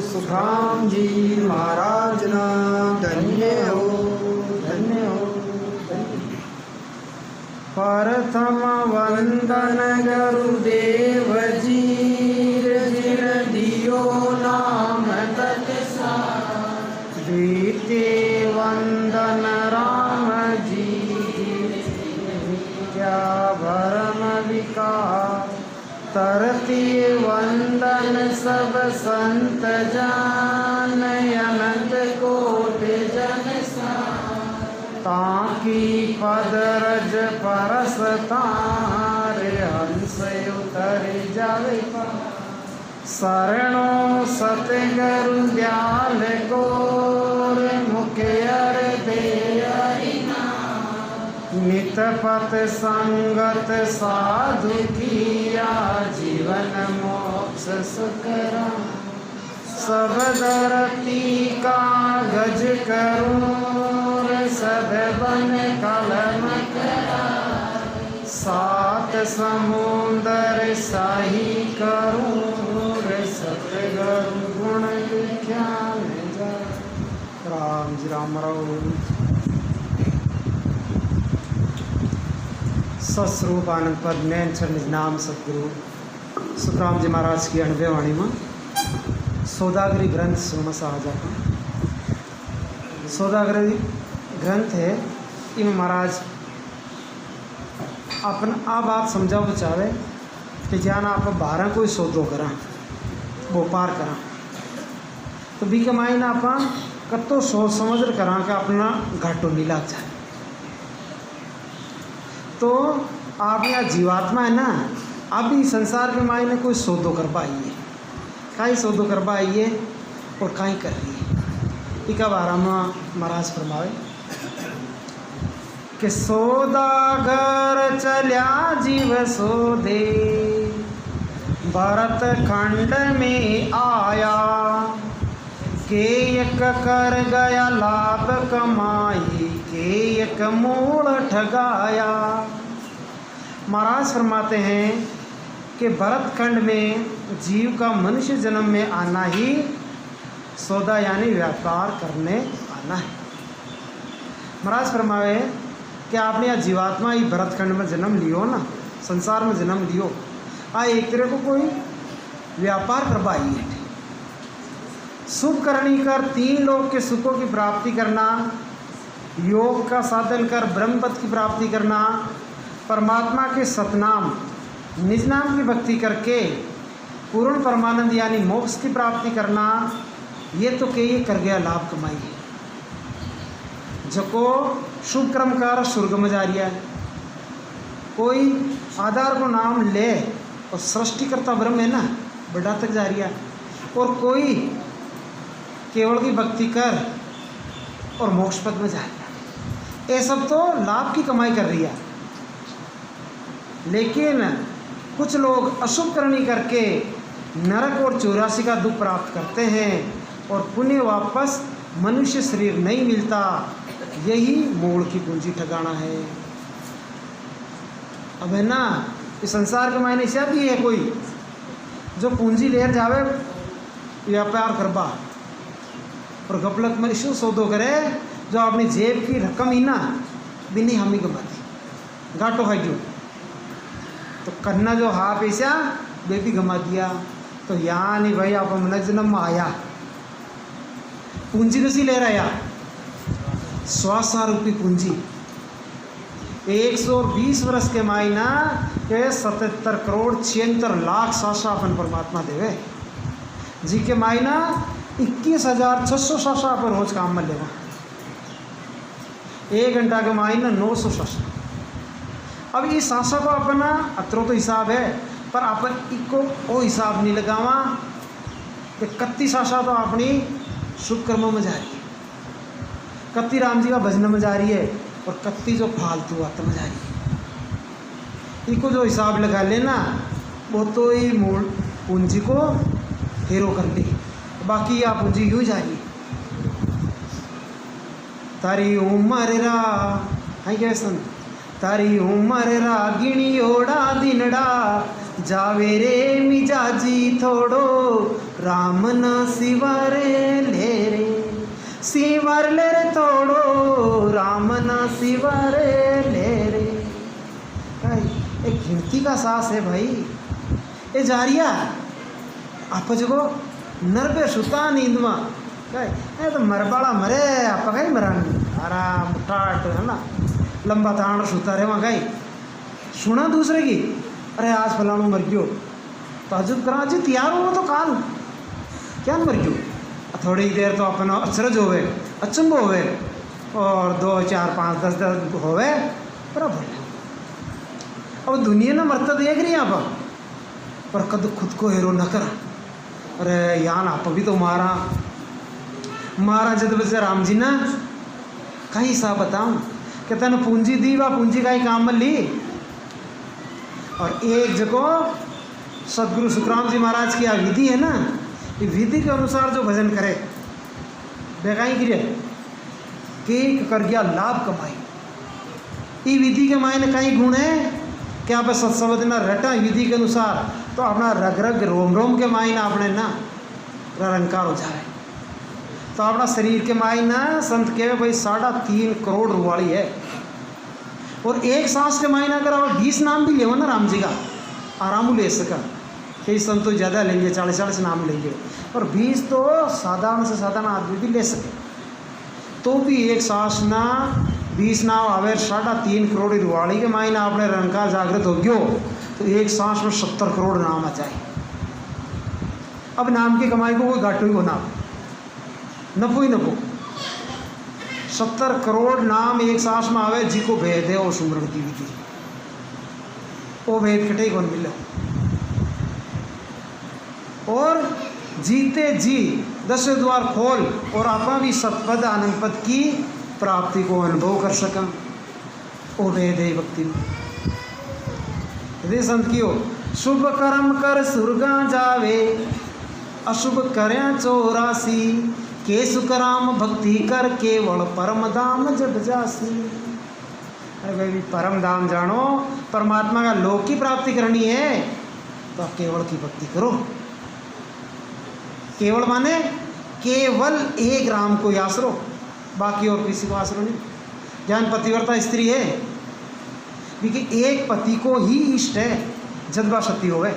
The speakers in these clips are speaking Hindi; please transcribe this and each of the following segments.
सुखराम जी महाराज ना धन्य हो धन्य हो। प्रथम वंदन गुरुदेव जी जिन दियो नाम तत्सार। द्वितीय वंदन राम जी क्या भरम विकार। तृतीय वंदन सब संत जान अनंत कोटि जन ताकि पद रज परस तार हंस उतर जावे। शरणो सतगुरु दयाल गोर मुखियर दे नित पथ संगत साधु किया जीवन मोक्ष सुखरा। सब धरती कागज करूर सदबन कलम करा। सात समुंदर साही करूर सतगुरु गुण विख्यान जा। राम जी राम राम। सस्वरूप आनंद पद नैन चरण नाम सतगुरु सुखराम जी महाराज की अणव्य वाणी में सौदागरी ग्रंथ सुन साजा। सौदागरी ग्रंथ है इनमें महाराज अपन आ बात समझाओ चाहे कि जान आप बारह कोई सौदो करा व्यापार करा तो भी कमाई ना आप कतो सोच समझ करा कि अपना घाटो नहीं लग जाए। तो आप यहाँ जीवात्मा है ना आप भी संसार के मायने कोई सौदो कर पाइए काई सौदो कर पाइए और काई कर रही है। इका बारा में महाराज फरमावे कि सौदागर चल्या जीव सौदे भरत खंड में आया। के एक कर गया लाभ कमाई के एक मूल ठगाया। महाराज फरमाते हैं कि भरत खंड में जीव का मनुष्य जन्म में आना ही सौदा यानी व्यापार करने आना है। महाराज फरमावे कि आपने यह जीवात्मा ही भरत खंड में जन्म लियो ना संसार में जन्म लियो आ एक तरह को कोई व्यापार करवाई है। सुख करनी कर तीन लोक के सुखों की प्राप्ति करना, योग का साधन कर ब्रह्म पद की प्राप्ति करना, परमात्मा के सतनाम निज नाम की भक्ति करके पूर्ण परमानंद यानी मोक्ष की प्राप्ति करना। ये तो के ये कर गया लाभ कमाई है जको शुभ कर्म कर स्वर्ग में जा रहा है। कोई आधार को नाम ले और सृष्टिकर्ता ब्रह्म है ना बड़ा तक जा रहा है। और कोई केवल की भक्ति कर और मोक्ष पद में जा रहा है। ये सब तो लाभ की कमाई कर रही है। लेकिन कुछ लोग अशुभ करनी करके नरक और 84 का दुख प्राप्त करते हैं और पुण्य वापस मनुष्य शरीर नहीं मिलता। यही मूल की पूंजी ठगाना है। अब है ना इस संसार के मायने से भी है कोई जो पूंजी लेकर जावे व्यापार करवा और गपलत में इशू सौदो करे जो अपनी जेब की रकम ही ना बिनी हम ही गमा दी घाटो खाई जो तो करना जो हा पैसा वे भी गमा दिया। तो यहाँ नहीं भाई आप मन जन्म में आया पूंजी कसी ले रहा यार 100 रुपये पूंजी 120 वर्ष के मायना के 77 करोड़ 76 लाख साशा अपन परमात्मा देवे जी के मायना 21,600 साशा पर रोज काम में लेगा। 1 घंटा के मायना 900 साशा। अब इस साशा को अपना अतरो तो हिसाब है पर अपन इको वो हिसाब नहीं लगावा कि कत्ती साशा तो अपनी शुभ कर्मों में जा रही है, कत्ती राम जी का भजन में जा रही है और कत्ती जो फालतू बातों में जा रही है। इनको जो हिसाब लगा लेना वो तो ही मूल पूंजी को हेरो कर ली। बाकी या पूंजी यूँ जा रही तारी उमर रा है क्या सन तारी उमर रा गिणी ओड़ा दिनड़ा जावे रे मिजाजी थोड़ो राम न शिवारे ले रे, शिवर ले रे तोड़ो, राम न शिवारे ले रे। एक गिनती का सास है भाई, ये जारिया आप जो नरबे सुता नींद में कहे तो मरबाड़ा मरे आप कहीं मरानी आराम ठाट है ना, लंबा ताण सुता रहे वहाँ कहीं सुना दूसरे की, अरे आज फलाणु मर गयो, ताजुब करा जी तैयार हो तो काल क्या मर गयो। थोड़ी देर तो अपना अचरज होवे, अचंभ होवे, और 2 4 5 10 होवे बराबर। अब दुनिया ने मरता देख रही है आप, पर कद खुद को हेरो न कर। अरे यान आप भी तो मारा जब बच्चे राम जी ने कहीं सा बताऊं कि तेन पूंजी दी वा पूंजी का ही काम में ली। और एक जगह सदगुरु सुखराम जी महाराज की विधि है ना, ये विधि के अनुसार जो भजन करे बेगाई गिरे के कर गया लाभ कमाई। ये विधि के मायने कई गुण है कि आप सत्सवद ना रटा विधि के अनुसार तो अपना रग रग रोम रोम के मायने अपने ना रंकार हो जाए। तो अपना शरीर के मायने संत के भाई 3.5 करोड़ रुवाड़ी है। और एक सांस के मायने अगर आप 20 नाम भी ले ना राम जी का आराम ले सका, कई संत तो ज़्यादा लेंगे 40 नाम लेंगे, और 20 तो साधारण से साधारण आदमी भी ले सके तो भी एक सांस ना 20 नाम आवे 3.5 करोड़ रुवाड़ी के मायने आपने रंकार जागृत हो गयो तो एक सांस में 70 करोड़ नाम आ जाए। अब नाम की कमाई को कोई घाटू ही होना नफो ही नफो। 70 करोड़ नाम एक सांस में आवे जी को भेद है और सुमरण की विधि, वो भेद कटे कौन मिले। और जीते जी 10 द्वार खोल और आपा भी सतपद आनंद पद की प्राप्ति को अनुभव कर सका, वो भेद है भक्ति में। यदि संत की हो शुभ कर्म कर सुरगा जावे, अशुभ कर्या 84, के सुकराम भक्ति कर केवल परम धाम जब जासी। अरे भाई परम धाम जानो, परमात्मा का लोक की प्राप्ति करनी है तो आप केवल की भक्ति करो। केवल माने केवल एक राम को आसरो, बाकी और किसी को आसरो नहीं। ज्ञान पतिव्रता स्त्री है क्योंकि एक पति को ही इष्ट है जज्बा सती होवे।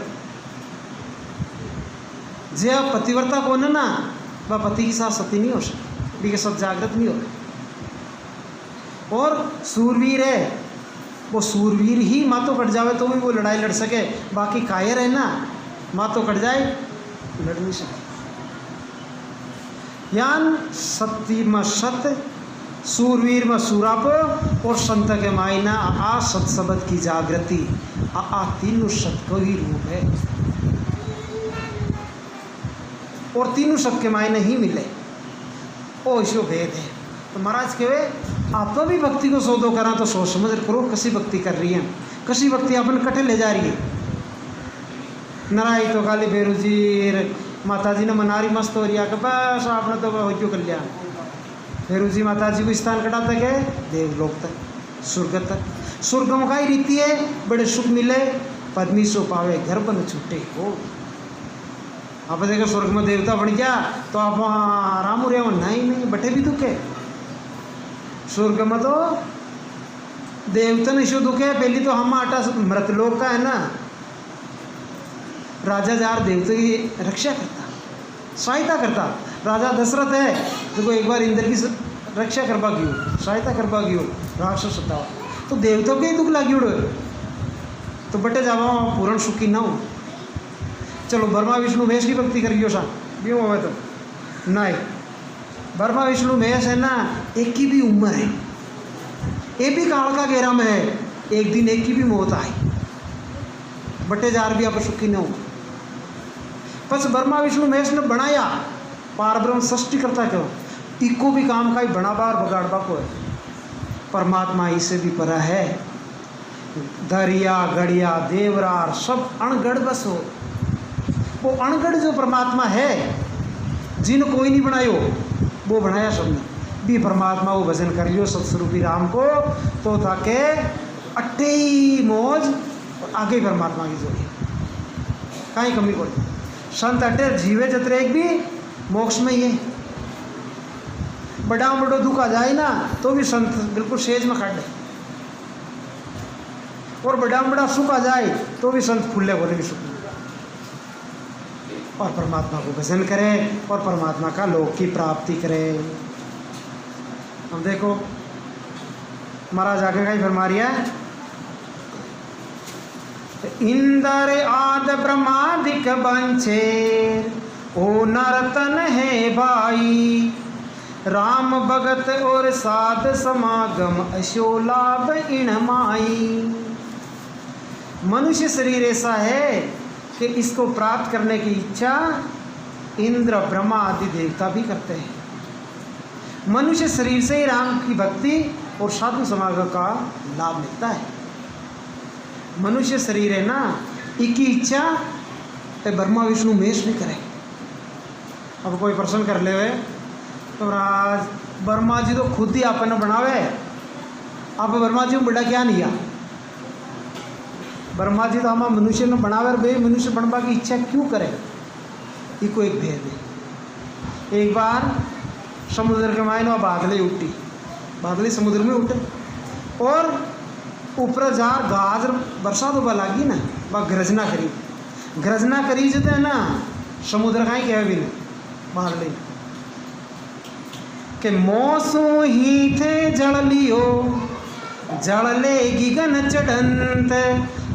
जब पतिव्रता को ना वह पति के साथ सती नहीं हो सकती, भी के साथ जागृत नहीं हो। और सूरवीर है वो सूरवीर ही मातो कट जावे तो भी वो लड़ाई लड़ सके, बाकी कायर है ना मातो कट जाए लड़ नहीं सके। यान सती में सत्य, सूरवीर में सूराप और संत के मायना आ सत्सबद की जागृति आ तीनों सत्य को ही रूप है। और तीनों शब्द के मायने ही मिले, ओ इसो भेद है। तो महाराज कहे आप भी भक्ति को सौदो करा तो सोच समझ करो कसी भक्ति कर रही है, कसी भक्ति अपन कटे ले जा रही है। नाराई तो खाली बेरुजी माता जी ने मनारी मस्त हो रही है कि बस आपने तो हो क्यों कल्याण। बेरुजी माता जी को स्थान कटा तक है देवलोक तक स्वर्ग तक। स्वर्ग में का ही रीति है बड़े सुख मिले, पद्मी सो पावे घर बन छूटे हो। आप देखो स्वर्ग में देवता बन गया तो आप वहाँ आराम हो रहे हो, नहीं बटे भी दुख है। स्वर्ग में तो देवता नहीं शो दुख है। पहली तो हम आटा मृतलोक का है ना, राजा जार देवता की रक्षा करता सहायता करता। राजा दशरथ है देखो एक बार इंद्र की रक्षा करवा गई सहायता करवा गई राक्षस होता तो देवताओं के ही दुख लगी उड़े तो बटे जावा पूर्ण सुखी ना हो। चलो ब्रह्मा विष्णु महेश की भक्ति करियो सा क्यों हो तो नहीं। ब्रह्मा विष्णु महेश है ना एक की भी उम्र है, ये भी काल का घेरा में है, एक दिन एक की भी मौत आई बटे जार भी आप सुखी न हो। बस ब्रह्मा विष्णु महेश ने बनाया पार ब्रह्म सृष्टि करता क्यों इको भी काम का ही बना बार बगाड़बा को है। परमात्मा इससे भी परा है। दरिया गड़िया देवरार सब अणगढ़ बस हो। वो अणगढ़ जो परमात्मा है जिन कोई नहीं बनायो वो बनाया सबने भी परमात्मा वो भजन करियो सत्स्वरूपी राम को तो ताके अट्टे ही मौज और आगे परमात्मा की जोड़ी कहीं कमी पड़ती। संत अटे जीवे जतरे एक भी मोक्ष में ही है। बड़ा बड़ो दुख आ जाए ना तो भी संत बिल्कुल सेज में खड़े, और बड़ा सुख आ जाए तो भी संत फुल्ले बोले भी सुख, और परमात्मा को भजन करे और परमात्मा का लोक की प्राप्ति करे। अब देखो महाराज आगे का ही फरमा रही है, इंद्र आद ब्रह्मादिक बंचे ओ नरतन है भाई, राम भगत और साध समागम अशोलाभ इन माई। मनुष्य शरीर ऐसा है कि इसको प्राप्त करने की इच्छा इंद्र ब्रह्मा आदि देवता भी करते हैं। मनुष्य शरीर से ही राम की भक्ति और साधु समागम का लाभ मिलता है। मनुष्य शरीर है ना, एक ही इच्छा तो ब्रह्मा विष्णु महेश भी करे। अब कोई प्रश्न कर ले तो राज ब्रह्मा जी तो खुद ही आपने बनावे, आप ब्रह्मा जी को बड़ा क्या नहीं है? ब्रह्मा जी तो हम मनुष्य ने बनावे और भाई मनुष्य बनवा की इच्छा क्यों करे? ये कोई एक भेद है। एक बार समुद्र के मायने बादलें उठी, बादलें समुद्र में उठे और ऊपर जार गाजर बरसात होगा लगी ना, वह गर्जना करी जते है ना समुद्र का ही कह भी नहीं बादले के मौसू ही थे जल लियो जल ले गिगन चढ़ंत,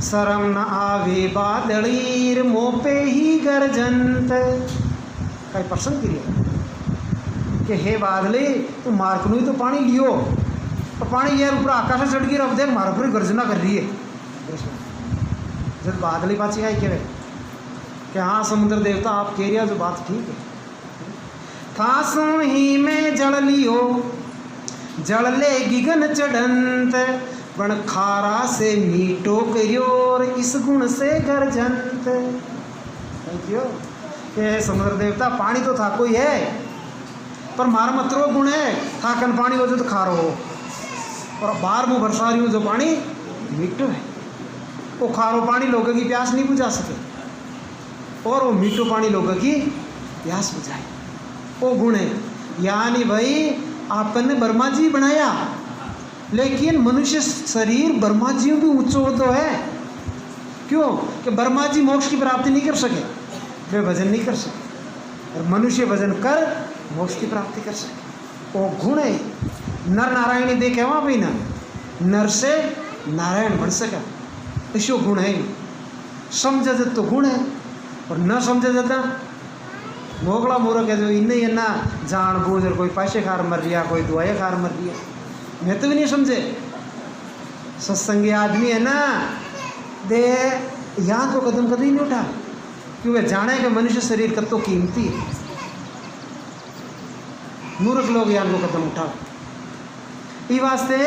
शरम न आवे बादलीर मोपे ही गरजंत। कई प्रश्न किया कि हे बादले तू मारकनू ही तो पानी लियो, तो पानी यार ऊपर आकाश से चढ़ गई, अब देख मारो पूरी गर्जना कर रही है। जब बादली पाची आई कहे कि हाँ समुद्र देवता आप कह रहे हो जो बात ठीक है, था सो ही में जल लियो जल ले गिगन चढ़ंत, बण खारा से मीठो करियो और इस गुण से गर्जंत। ये समुद्र देवता पानी तो था कोई है पर मार मतरो गुण है, था कन पानी हो तो खारो हो, और बाहर मुँह बरसा रही हूँ जो पानी मीठो है। वो खारो पानी लोगों की प्यास नहीं बुझा सके और वो मीठो पानी लोगों की प्यास बुझाए, वो गुण है। यानी भाई आपने ब्रह्मा जी बनाया, लेकिन मनुष्य शरीर ब्रह्मा जी भी उच्च तो है। क्यों? कि ब्रह्मा जी मोक्ष की प्राप्ति नहीं कर सके, वे भजन नहीं कर सके, और मनुष्य भजन कर मोक्ष की प्राप्ति कर सके। वो गुण है। नर नारायण देखे वहाँ भी ना, नर से नारायण बन सका, इसो गुण है। समझ तो गुण है और न समझ जाता मोगला मूर्ख है जो इन्हें है ना जान बूझ और कोई पैसे खार मर रिया, कोई दुआएं खार मर रिया, मैं तो भी नहीं समझे। सत्संगी आदमी है ना दे यहाँ तो कदम कभी नहीं उठा, क्योंकि जाने के मनुष्य शरीर कब तो कीमती है। मूर्ख लोग यहाँ को कदम उठा, इस वास्ते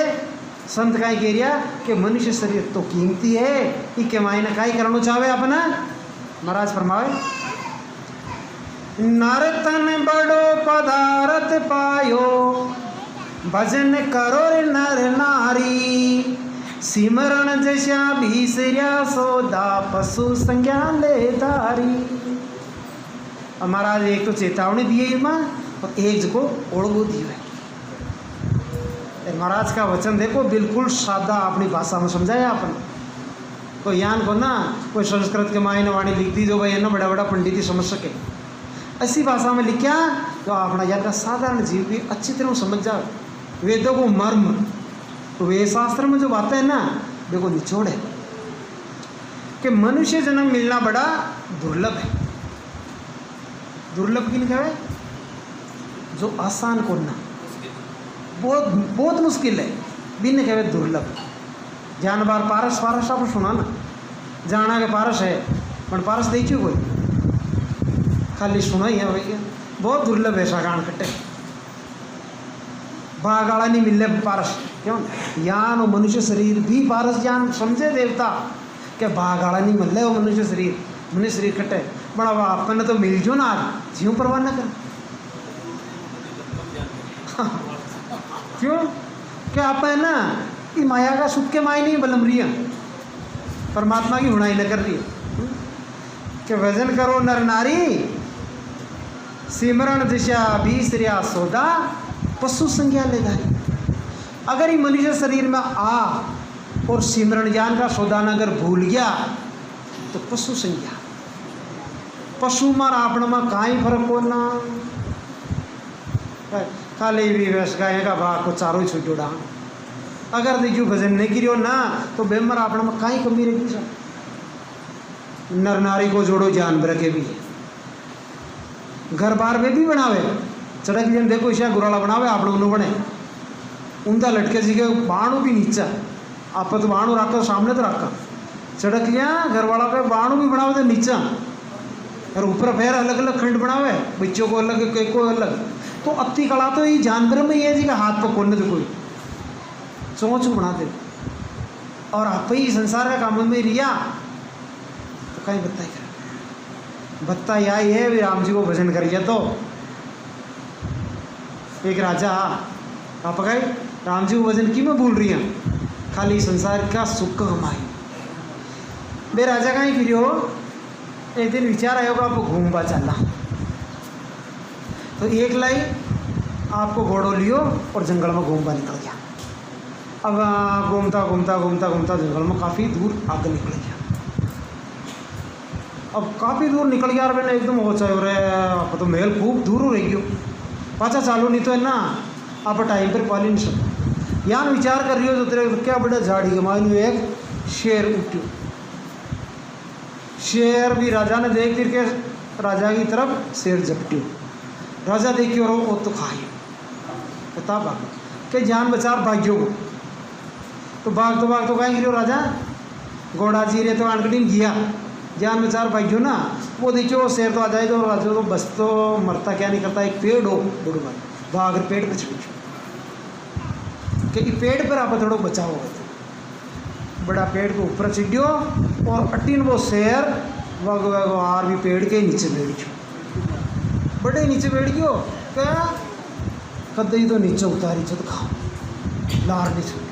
संत का कह रिया कि मनुष्य शरीर तो कीमती है, इके मायने काई करना चाहे अपना। महाराज फरमावे नरतन बड़ो पदारथ पायो, भजन करो नर नारी, सिमरण जैसा भीसरिया सौदा पशु संज्ञा ले धारी। महाराज एक तो चेतावनी दी है माँ और एक को ओढ़गो दी है। महाराज का वचन देखो बिल्कुल सादा अपनी भाषा में समझाया आपने। कोई यान को ना कोई संस्कृत के मायने वाणी लिख दी जो भाई है ना बड़ा बड़ा पंडित ही समझ सके, ऐसी भाषा में लिखा तो अपना यार साधारण जीव भी अच्छी तरह समझ जाओ। वेदों को मर्म तो वेद शास्त्र में जो बातें है ना देखो निचोड़ है कि मनुष्य जन्म मिलना बड़ा दुर्लभ है। दुर्लभ किन कहे? जो आसान को ना बहुत बहुत मुश्किल है, बिन कहे दुर्लभ। जान बार पारस पारस आप सुना ना, जाना के पारस है पर पारस देखियो कोई खाली सुना ही है भैया, बहुत दुर्लभ है। सागान कट्टे बागाड़ा नहीं मिले पारस, क्यों यान मनुष्य शरीर भी पारस जान समझे देवता के बागाड़ा नहीं मिल रहे वो मनुष्य शरीर कट्टे बड़ा अपन तो मिल जो ना आज जीव परवाह न कर। क्यों? क्या आप है ना कि माया का सुख के माय नहीं बलम रही है, परमात्मा की हुणाई न कर रही है। कि भजन करो नर नारी, सिमरण दिशा बीसरिया सौदा, पशु संज्ञा ले धारी। अगर ये मनुष्य शरीर में आ और सिमरण ज्ञान का सौदान अगर भूल गया तो पशु संज्ञा, पशु में आपण में काई फर्क हो ना। खाली भी वैस गाय का भाग को चारों ही छूटोड़ा, अगर देखियो भजन नहीं करियो ना तो बेमर आपण में काई कमी रहेगी। सब नर नारी को जोड़ो जानवर के भी घर बार में भी बनावे, चढ़क जन देखो ईशा गुराला बनावे आप लोग बने उनका लटके जी के बाणु भी नीचा, आप तो बाणु रखा सामने तो रखा, चढ़क लिया घर वाला पे बाणु भी बनावे तो नीचा, और ऊपर फिर अलग अलग खंड बनावे, बच्चों को अलग केक को अलग। तो अति कला तो ये जानवर में ही है जी का हाथ को कोने तो कोई चोंच बना दे, और आप ही संसार का काम में रिया तो कहीं बत्ता ही बत्ता यही है भी राम जी को भजन करिए। तो एक राजा आप कहे राम जी को भजन की मैं भूल रही हूँ, खाली संसार का सुख कमाई। बे राजा कहीं फिर एक दिन विचार आया होगा आपको घूमवा चलना, तो एक लाई आपको घोड़ो लियो और जंगल में घूमवा निकल गया। अब घूमता घूमता घूमता घूमता जंगल में काफ़ी दूर आगे निकल गया। अब काफ़ी दूर निकल गया और मैंने एकदम हो चाहे रहे तो महल खूब दूर हो रही हो, पाचा चालू नहीं तो है ना आप टाइम पर पाली नहीं सकते। यहाँ विचार कर रही हो जो तेरे क्या बड़ा झाड़ी के मायने एक शेर उठ्यो, शेर भी राजा ने देख फिर के राजा की तरफ शेर झपट्यो, राजा देखियो रो वो तो खाई बता भाग के जान बचार भाग्यो को, तो भाग तो कहीं गिरो राजा घोड़ा जी रे तो आनकटीन गया जान बचार भाग्यो ना। वो देखियो शेर तो आ जाए तो राजा तो बस तो मरता क्या नहीं करता, एक पेड़ हो बुढ़ भाग पेड़ पर छुट कि पेड़ पर आप थोड़ा बचाव हो, बड़ा पेड़ को ऊपर चिड्यो और अटीन वो शेर वग आर भी पेड़ के नीचे बैठ गयो, बड़े नीचे बैठ गयो क्या कदई तो नीचे उतारी तो खाओ लार नीचे।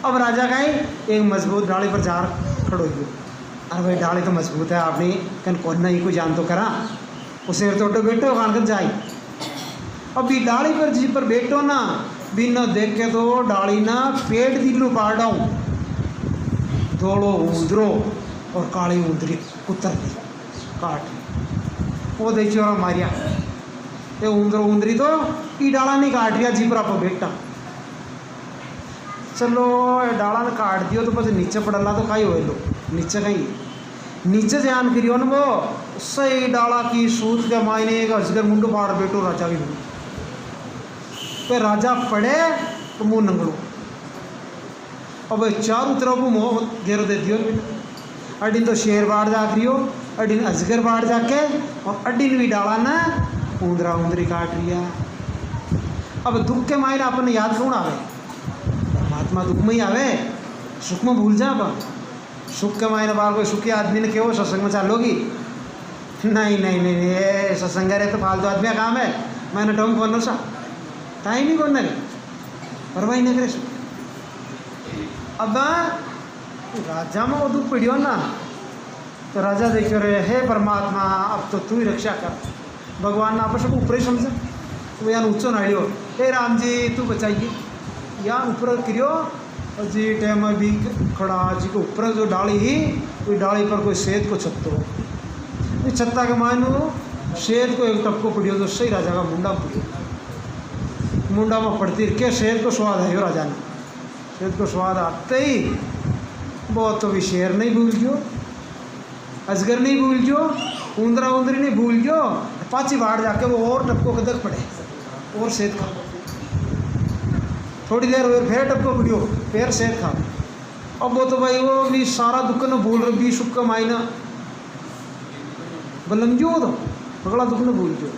अब राजा का एक मजबूत डाली पर जार खड़ो गयो, अरे भाई डाली तो मजबूत है आपने कन कौन ही को जान तो करा, वो शेर तो बैठो खान कर जाए। अब ये डाली पर जी पर बैठो ना बिना देख के तो डाली ना पेट दिलू पाड़ाऊ, धोड़ो ऊंदरो और काली ऊंदरी उतर दी काट, वो देखियो और मारिया ये ऊंदरो ऊंदरी तो ये डाला नहीं काट दिया जी पर आप बेटा। चलो डाला ने काट दियो तो बस नीचे पड़ला तो कहीं हो लो नीचे कहीं नीचे ध्यान करियो ना वो सही डाला की सूत के मायने एक अजगर मुंडो फाड़ बैठो राजा की मुंड पे, राजा पड़े तो मुंह नंगड़ो। अब चारों तरफ मुँह घेर दे दियो, अडिन तो शेर बाढ़ जा रही हो, अडिन अजगर बाढ़ जाके और अडिन भी डाला ना ऊंदरा ऊंदरी काट रिया। अब दुख के मायने अपन याद कौन आवे, परमात्मा दुख में ही आवे, सुख में भूल जा। अब सुख के मायने बार कोई सुखी आदमी ने क्यों सत्संग में चालोगी, नहीं नहीं नहीं ये सत्संग रहे तो फालतू आदमी का काम है, मैंने टोम कौन सा टाइम ही कौन करे परवाही नहीं करे। अब राजा में वो दुख पड़ियो ना तो राजा देखियो रे हे परमात्मा अब तो तू ही रक्षा कर, भगवान ने आपस ऊपर ही समझा वो यहाँ ऊँचो नाड़ियो हे राम जी तू बचाइए, यहाँ ऊपर करियो जी टाइम भी खड़ा जी के ऊपर जो डाली ही कोई डाली पर कोई सेत को छत्तो, छत्ता के मायनो सेत को एक टपको पड़ियो तो सही राजा का मुंडा पड़ियो, मुंडा में पड़ती के शेर को स्वाद है राजा ने, शेर को स्वाद आते ही बहुत तो भी शेर नहीं भूल गयो, अजगर नहीं भूल गयो, ऊंदरा ऊंदरी नहीं भूल गयो, पाची बाहर जाके वो और टपको कदक पड़े और सेत खा, थोड़ी देर और फिर टपको पड़ियो फिर सेत खा। अब वो तो भाई वो भी सारा दुख न भूल रही भी सुख का मायना बलन जो तो अगला दुख न भूल जो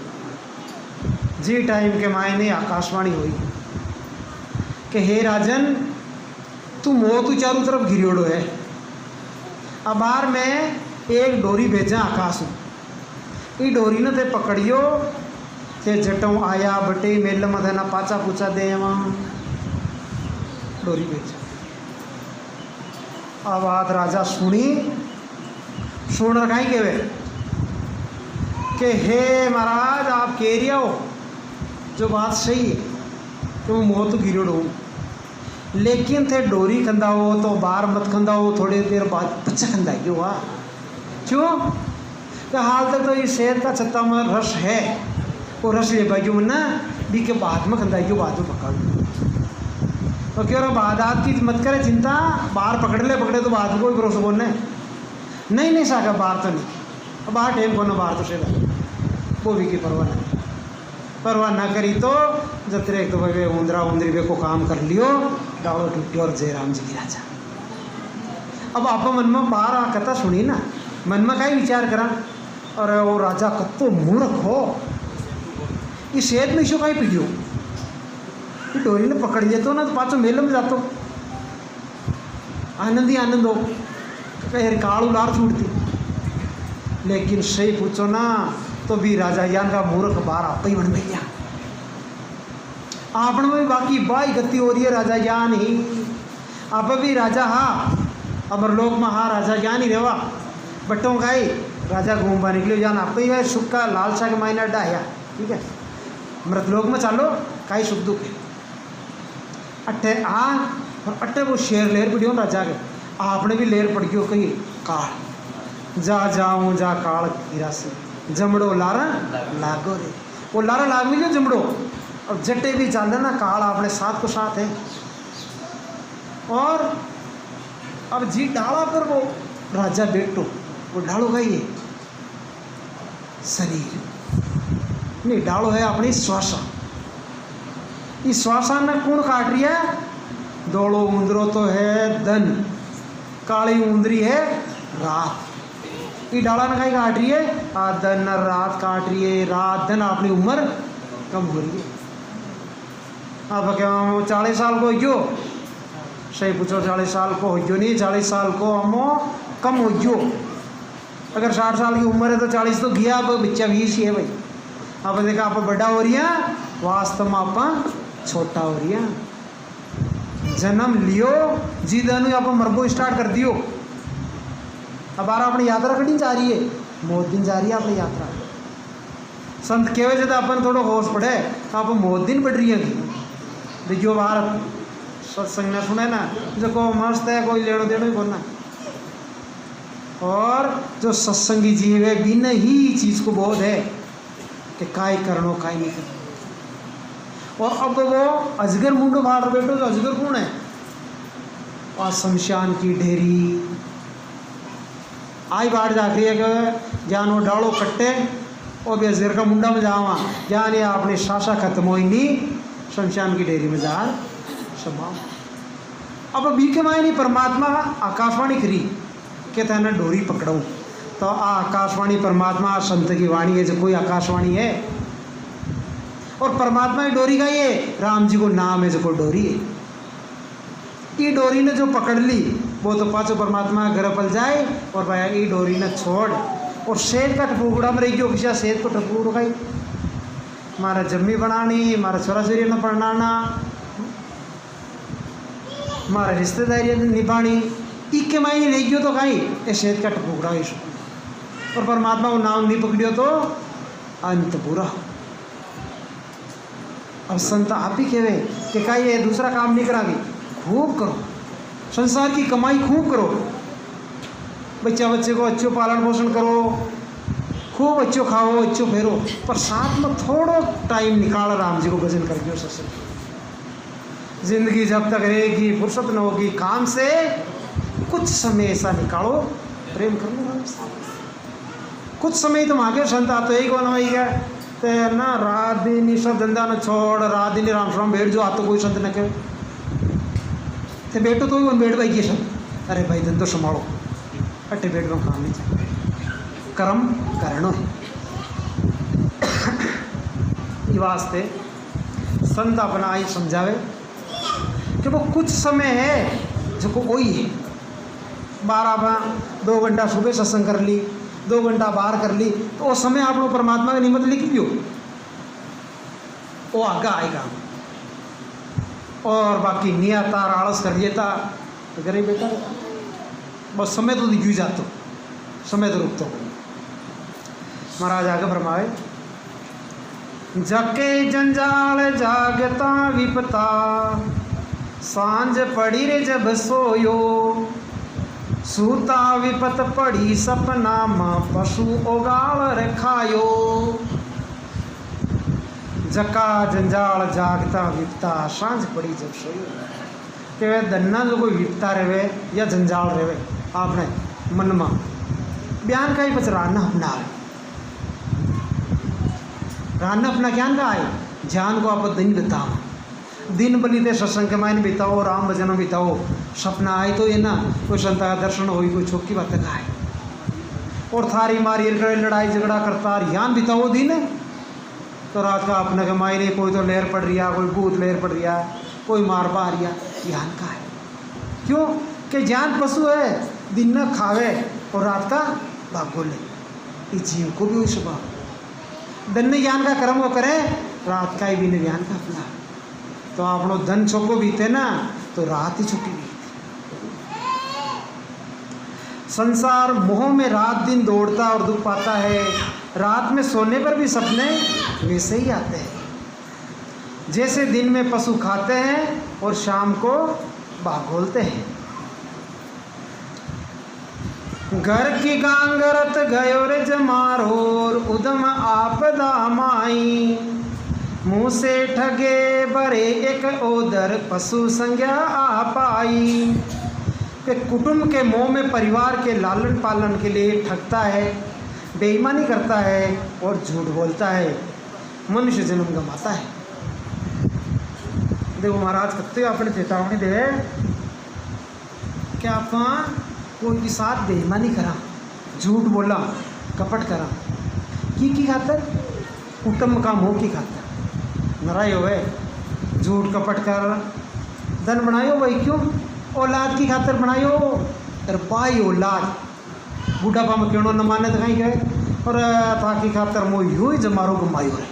जी टाइम के मायने आकाशवाणी हुई कि हे राजन तू मोह तू चारों तरफ घिरियोड़ो है, अब बार में एक डोरी भेजा आकाश में, ये डोरी न थे पकड़ियो ते जटों आया बटे मेल मधना पाचा पूछा दे वहाँ डोरी भेजा। अब बात राजा सुनी सुन रखा ही केवे कि हे महाराज आप कह रहे हो जो बात सही है कि मैं मोह तो गिरोड़ हूँ, लेकिन थे डोरी खंदा हो तो बाहर मत खंदा हो, थोड़ी देर बाद बच्चा खंदा क्यों हुआ? क्यों? तो हाल तक तो ये शहद का छत्ता में रस है, वो रस ले पाई क्यों ना बी के बाद में खंदा क्यों, बाद में पकड़ तो क्यों रहा बाद की मत करे चिंता, बाहर पकड़े तो बाद में कोई भरोसा बोलने नहीं साका बाहर तो नहीं, बाहर टेम को ना बाहर तो शेर वो भी की परवाह ना करी तो जतरे एक तो भाई उंदरा उंदरी पे को काम कर लियो, डालो टूटी और जयराम जी की राजा। अब आप मन में बाहर आ कथा सुनी ना, मन में कहीं विचार करा और वो राजा कत्तो मूर्ख हो, इस शहद में इसो कहीं पीड़ियो, डोरी ने पकड़ लिया तो ना तो पाचो मेले में जातो, आनंद ही आनंद हो, कहीं काल उलार छूटती। लेकिन सही पूछो ना तो भी राजा यान का मूर्ख बाहर आप ही बन गया, आपने में बाकी बाई गति हो रही है राजा ज्ञान ही, आप भी राजा हाँ अमरलोक में हाँ राजा ज्ञान ही रेवा बट्टों का ही राजा घूमवा निकलो जान आप ही है सुख का लालसा के मायने अड्डा है, ठीक है मृतलोक में चालो काई सुख दुख है अट्ठे आ और अट्ठे वो शेर लेर पड़ियो राजा के, आपने भी लेर पड़ गयो कही काल जा जाऊँ जा काल गिरासी जमड़ो लारा लागो रे, वो लारा लाग मिलो जमड़ो और जट्टे भी चाल ना काल अपने साथ को साथ है। और अब जी डाला पर वो राजा बेटो वो डालो का ही है शरीर नहीं, डालो है अपनी श्वासा, इस श्वासा ने कौन काट रही है? दौड़ो उंदरो तो है धन, काली उंदरी है रात, ये डाला ने कहीं काट रही है आ दिन रात काट रही है, रात दिन अपनी उम्र कम हो रही है। अब क्या 40 साल को हो सही पूछो, 40 साल को हो नहीं, 40 साल को हमो कम हो, अगर 60 साल की उम्र है तो 40 तो गया, अब बच्चा 20 ही है भाई। अब देखा आप बड़ा हो रही है, वास्तव में आप छोटा हो रही है। जन्म लियो जी दनु आप मरबो स्टार्ट कर दियो, अब बार अपनी यात्रा कहीं जा रही है, मौत दिन जा रही है अपनी यात्रा। संत केवे जब अपन थोड़ा होश पड़े तो आप मौत दिन बढ़ रही है कि देखियो बाहर सत्संग ने सुने ना जो को मस्त है कोई लेनो देनो ही बोलना, और जो सत्संगी जीव है बिना ही चीज़ को बोध है कि काय करनो काय नहीं करनो। और अब वो अजगर मुंडो बाहर बैठो तो अजगर कौन है? और शमशान की ढेरी आई बाढ़ जाती है कि जान वो डालो कट्टे और भी अजगर का मुंडा में जावा, जान ये अपनी सासा खत्म हो नहीं शमशान की ढेरी में जा समाओ। अब बी के माए नहीं परमात्मा आकाशवाणी करी कहते हैं ना डोरी पकड़ो, तो आकाशवाणी परमात्मा संत की वाणी है, जो कोई आकाशवाणी है और परमात्मा की डोरी का ये राम जी को नाम है जो को डोरी है। ये डोरी ने जो पकड़ ली वो तो पाँचों परमात्मा घर पल जाए, और भाई ये डोरी ने छोड़ और शेर का टपूकड़ा में रही जो किसी शेर को टपूक गई, मारा जम्मी बनानी, मारा छोरा छोरी ने पढ़ाना, मारा रिश्तेदारी निभानी, इक्के मायने नहीं गयो तो कहीं ये शेर का टपूकड़ा है, और परमात्मा को नाम नहीं पकड़ियो तो अंत पूरा। अब संत आप ही कहे कि कहीं ये दूसरा काम नहीं करागी, खूब करो संसार की कमाई खूब करो, बच्चे को अच्छो पालन पोषण करो, खूब अच्छो खाओ अच्छो फेरो, पर साथ में थोड़ा टाइम निकाल राम जी को भजन कर दियो। सत्संग जिंदगी जब तक रहेगी फुर्सत न होगी काम से, कुछ समय ऐसा निकालो प्रेम कर लो राम से। कुछ समय तुम आगे संत आते ही कौन वही है तो ना रात दिन ये सब धंधा न छोड़, रात दिन राम श्राम बैठ जो आतो कोई संत न कहे तो बैठो तो ही बैठ भाई ये संत, अरे भाई धंधो संभालो अट्ठे बैठ में काम नहीं चाहिए, कर्म करनो है। ये वास्ते संत अपना आई समझावे कि वो कुछ समय है जो को वही है, 2 घंटा सुबह सत्संग कर ली, 2 घंटा बाहर कर ली, तो वो समय आप लोग परमात्मा के निमित्त लिख दियो, वो आगे आएगा। और बाकी नियत आलस कर लेता तो गरीब बेटा बस समय तो दिख जातो, समय तो रुकता हूँ। महाराज आगे फरमाए, जके जंजाल जागता विपता, सांझ पड़ी रे जब सोयो, सूता विपत पड़ी सपना माँ पशु ओगाल रे खायो। जका जंजाल जागता विपता, सांझ पड़ी जब सोयो। के वे धन्ना जो कोई विपता रहे या जंजाल रहे आपने मन में बयान का ही राना अपना राना अपना ज्ञान का आए ज्ञान को आप दिन बिताओ, दिन बनी थे सत्संग के मायने बिताओ, राम भजन में बिताओ। सपना आए तो ये ना कोई संता का दर्शन हो, कोई छोक की बात का है और थारी मारी लड़ाई झगड़ा करता ज्ञान बिताओ दिन। तो रात का अपने के मायने कोई तो लहर पड़ रही है, कोई भूत लहर पड़ रही है, कोई मार पा रही है, ज्ञान का है। क्यों कि ज्ञान पशु है, दिन न खावे और रात का भागो ले। इस जीव को भी वही स्वभाव, दिन में ज्ञान का कर्म वो करे, रात का ही भी ज्ञान का अपना। तो आप लोग धन छोको बीते ना तो रात ही छुट्टी बीते। संसार मोह में रात दिन दौड़ता और दुख पाता है। रात में सोने पर भी सपने वैसे ही आते हैं जैसे दिन में पशु खाते हैं और शाम को भागोलते हैं। घर की गांगरत गयो रे जमारोर, उदम आपदा माई, मुँह से ठगे बरे एक ओदर, पशु संज्ञा आ पाई। कि कुटुंब के मोह में परिवार के लालन पालन के लिए ठगता है, बेईमानी करता है और झूठ बोलता है, मनुष्य जन्म गंवाता है। देखो महाराज कत्ते अपने चेतावनी दे कि आप कोई के साथ बेईमानी करा, झूठ बोला, कपट करा की खातर, कुटुंब का मोह की खातर नाराज होवे, झूठ कपट कर धन बनायो भाई, क्यों औलाद की खातर बनायो। और पाई औलाद बुढ़ापा में क्यों न माने तो कहीं गए और ताकि खातर मोह यूँ ही जमारो कमायो है,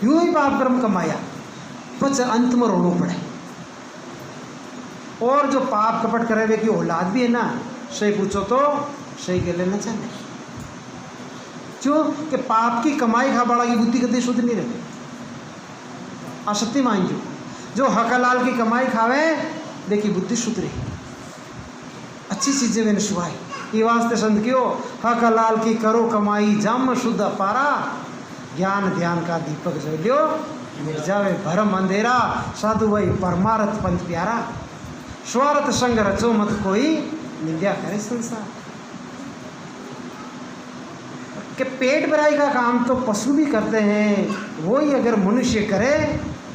यूँ ही पाप कर्म कमाया, बस अंत में रोनो पड़े। और जो पाप कपट करे वे की औलाद भी है ना, सही पूछो तो सही के लेना चाहिए। क्यों कि पाप की कमाई खा बड़ा की बुद्धि कभी शुद्ध नहीं रहती, असत्य मान जो हक हलाल की कमाई खावे देखी बुद्धि शुद्ध रही, अच्छी चीजें मैंने सुहाई। ये वास्ते संत क्यों हक हलाल की करो कमाई, जम शुद्ध पारा, ज्ञान ध्यान का दीपक जो लियो, मिल जावे भरम अंधेरा, साधु वही परमारथ पंथ प्यारा, स्वार्थ संग रचो मत कोई, निंदा करे संसार। कि पेट भराई का काम तो पशु भी करते हैं, वही अगर मनुष्य करे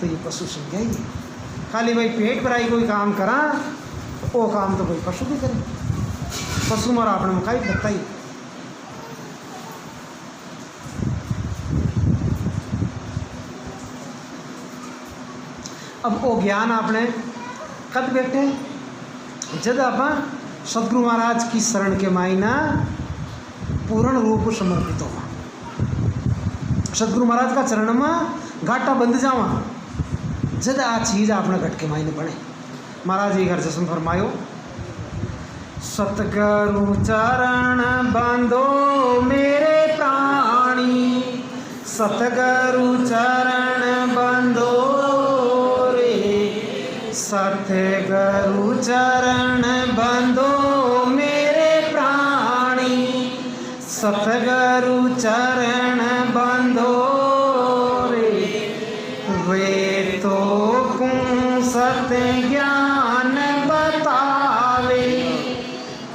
तो ये पशु संज्ञा ही है। खाली भाई पेट भराई कोई काम करा तो वो काम तो कोई पशु भी करे, पशु मारा अपने मुखाई बताई। अब वो ज्ञान आपने कद बैठे जब आप सदगुरु महाराज की शरण के मायना पूर्ण रूप समर्पित हो, सदगुरु महाराज का चरण में घाटा बंद जावा, जद आ चीज आपने घट के मायने बने। महाराज जी घर जसम फरमायो, सतगुरु चरण बांधो मेरे प्राणी, सतगुरु चरण बांधो सतगुरु चरण बंधो मेरे प्राणी, सतगुरु चरण बंधो रे, वे तो कुं सत्य ज्ञान बतावे,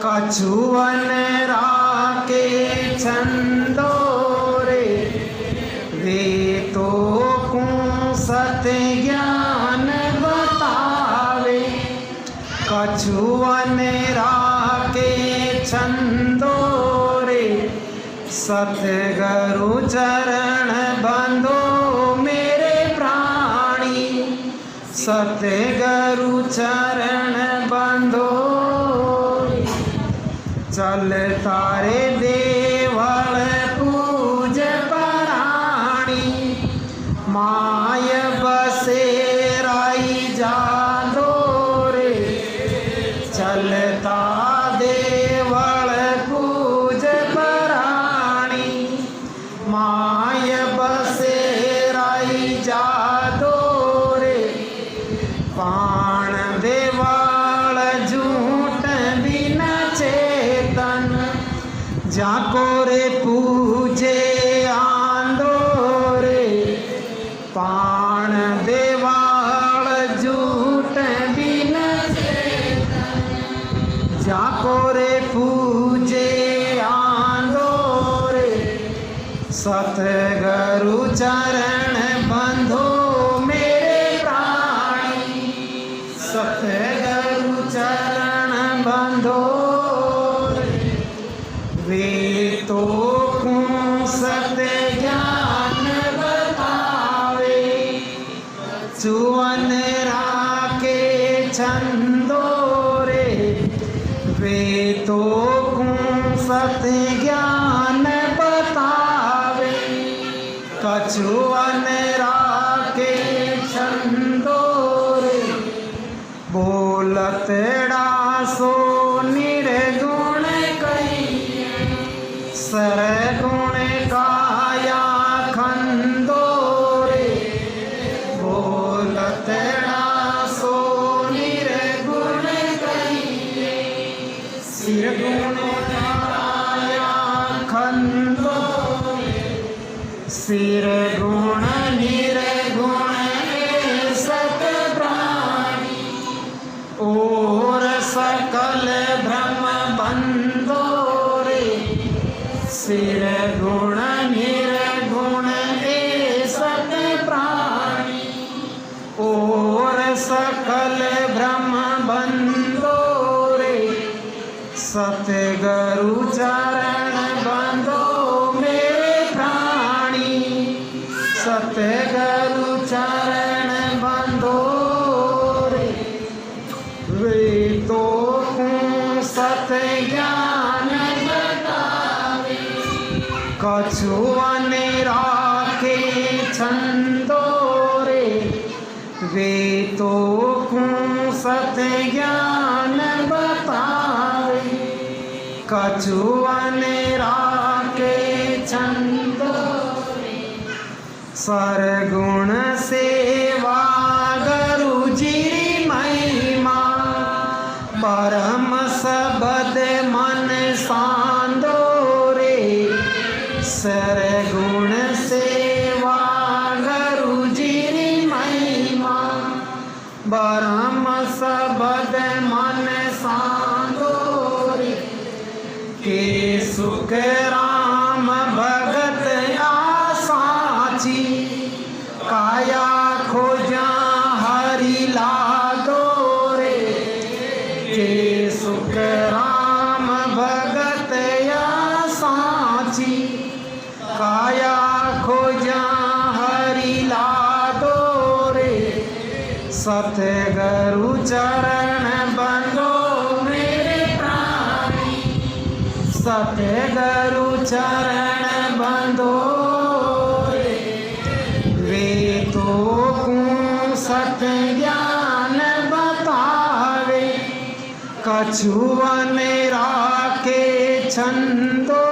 कछुअन राके छंदो रे, वे तो कुं सत्य ज्ञान कछुअन राके छंदो रे, सतगुरु चरण बंधो मेरे प्राणी, सतगुरु चरण बंधो। चल तारे देवल पूज पराणी, माय बसेराई जादो, चलता देवल पूज चरण बंधो मेरे प्राणी, सतगुरु चरण बंधो वे तो सत्य ज्ञान बतावे, चुवन राके छंदो रे वे तो सत्य ज्ञान बतावे, कछुवन राके छंदो रे बोलतड़ा सो निर्गुण कहिए, सरगुण काया खंदो रे बोलतड़ा सो निर्गुण कहिए, सिरगुण काया खंदो सिर गुण निर्गुण सत प्राणी, और सकल भ्रम बंधो रे सिर गुण निर्गुण सत प्राणी, और सकल भ्रम बंधो रे सतगुरु चरण बंधो मेरे प्राणी, सतगुरु चरण बंधो रे वे तो सत्य ज्ञान बतावे, कछुवन राके छंदो रे वे तो सत्य ज्ञान बतावे, कछुवन राके छंदो सरगुण सेवा गुरु जी महिमा, परम सबद मन सांदो रे सरगुण सेवा गुरु जी महिमा, परम सबद मन सांदो रे के सुख राम भगत आसाची, काया खोजा हरि लागो रे के सुख राम भगत आसाची, काया खोजा हरि लागो रे सतगुरु चरण बंधो मेरे प्राणी, सतगुरु चरण बंधो वे तो सत्य ज्ञान बतावे, कछुवन राके छंदो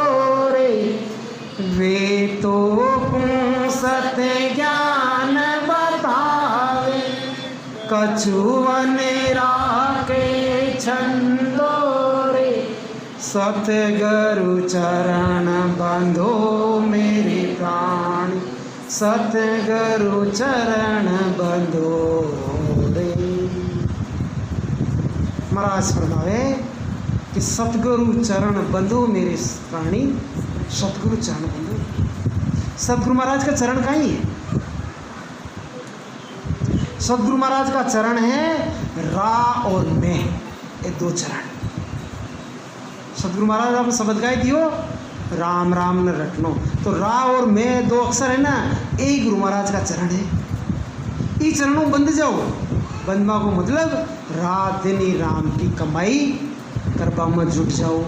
रे वे तो सत्य ज्ञान बतावे, कछुवन राके छंदो रे सतगुरु चरण बंधो मेरे प्राणी, सतगुरु चरण बंधो रे। महाराज फरमावे कि सतगुरु चरण बंधो मेरे प्राणी, सतगुरु चरण बंधो। सतगुरु महाराज का चरण कहाँ ही है? सतगुरु महाराज का चरण है रा और मैं, ये दो चरण। सतगुरु महाराज आपने शब्द गाय दियो राम राम न रटनो, तो रा और मैं दो अक्षर है ना, यही गुरु महाराज का चरण है। ई चरणों में बंध जाओ, बंधमा को मतलब रात दिन ही राम की कमाई करबा मत जुट जाओ।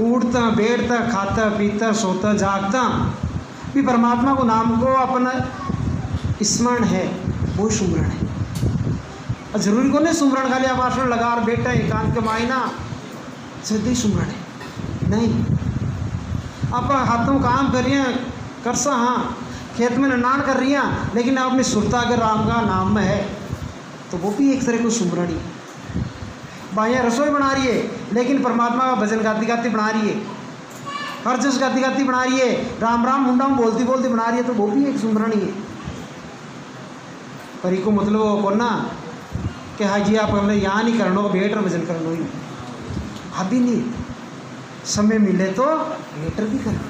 उठता बैठता खाता पीता सोता जागता भी परमात्मा को नाम को अपना स्मरण है, वो सुमरण है। और जरूरी को नहीं सुमरण खाली आप आसन लगा बैठा एकांत के मायना सीधे सुमरण है नहीं। आप हाथों काम कर रही हैं कर सा, हाँ खेत में ननान कर रही हैं, लेकिन आपने सुरता अगर राम का नाम में है तो वो भी एक तरह को सुमरण ही। बाइयाँ रसोई बना रही है लेकिन परमात्मा का भजन गाती गाती बना रही है, हर जस गाती गाती बना रही है, राम राम मुंडा बोलती बोलती बना रही है, तो वो भी एक सुमरण ही है। पर को मतलब वो ना कि हाँ जी आप हमने यहाँ नहीं करना, बेहतर भजन करना ही अभी नहीं, समय मिले तो बेहतर भी करना।